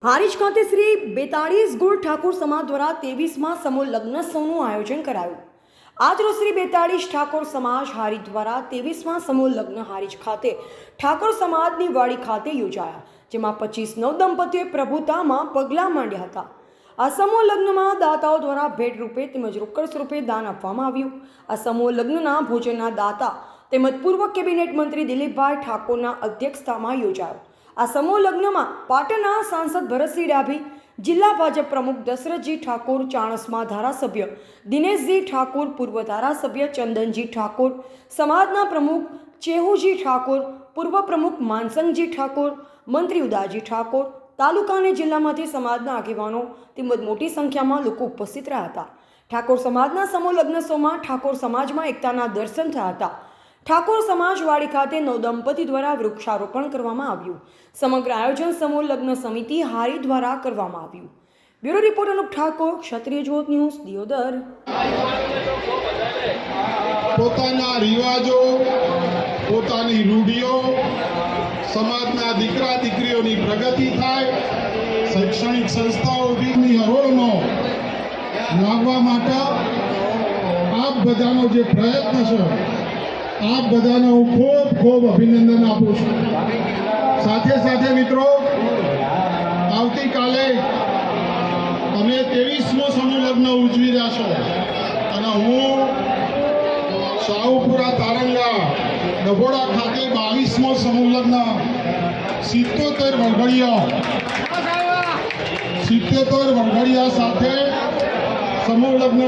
હારીજ ખાતે શ્રી 42 ગુણ ઠાકોર સમાજ દ્વારા 23મા સમૂહ લગ્નોત્સવનું આયોજન કરાયું। આજરોજ શ્રી 42 ઠાકોર સમાજ હારીજ દ્વારા 23મા સમૂહ લગ્ન હારીજ ખાતે ઠાકોર સમાજની વાડી ખાતે યોજાયા, જેમાં 25 નવદંપતીઓએ પ્રભુતામાં પગલાં માંડ્યા હતા। આ સમૂહ લગ્નમાં દાતાઓ દ્વારા ભેટ રૂપે તેમજ રોકડ સ્વરૂપે દાન આપવામાં આવ્યું। આ સમૂહ લગ્નના ભોજનના દાતા તેમજ પૂર્વ કેબિનેટ મંત્રી દિલીપભાઈ ઠાકોરના અધ્યક્ષતામાં યોજાયો। આ સમૂહ લગ્નમાં પાટણના સાંસદ ભરતસિંહ ડાભી, જિલ્લા ભાજપ પ્રમુખ દશરથજી ઠાકોર, ચાણસ્મા ધારાસભ્ય દિનેશજી ઠાકોર, પૂર્વ ધારાસભ્ય ચંદનજી ઠાકોર, સમાજના પ્રમુખ ચેહુજી ઠાકોર, પૂર્વ પ્રમુખ માનસંગજી ઠાકોર, મંત્રી ઉદાજી ઠાકોર, તાલુકા અને જિલ્લામાંથી સમાજના આગેવાનો તેમજ મોટી સંખ્યામાં લોકો ઉપસ્થિત રહ્યા હતા। ઠાકોર સમાજના સમૂહ લગ્નોત્સવમાં ઠાકોર સમાજમાં એકતાના દર્શન થયા હતા। ઠાકોર સમાજવાડી ખાતે નવદંપતિ દ્વારા વૃક્ષારોપણ કરવામાં આવ્યું। સમગ્ર આયોજન સમૂહ લગ્ન સમિતિ હારી દ્વારા કરવામાં આવ્યું। બ્યુરો રિપોર્ટ અનુપ ઠાકોર, ક્ષત્રિય જ્યોત ન્યૂઝ, દિયોદર। પોતાના રિવાજો, પોતાની રૂઢિઓ, સમાજના દીકરા દીકરીઓની પ્રગતિ થાય, શૈક્ષણિક સંસ્થાઓની હરોળમાં લાવવા માટે આપ બધાનો જે પ્રયત્ન છે, આપ બધાને હું ખૂબ ખૂબ અભિનંદન આપું છું। સાથે સાથે મિત્રો, આવતીકાલે અમે 23મો સમૂહ લગ્ન ઉજવી રહ્યા છો અને હું શાહુપુરા તારંગા ડભોડા ખાતે 22મો સમૂહ લગ્ન 77 વરઘડિયા સાથે સમૂહ લગ્ન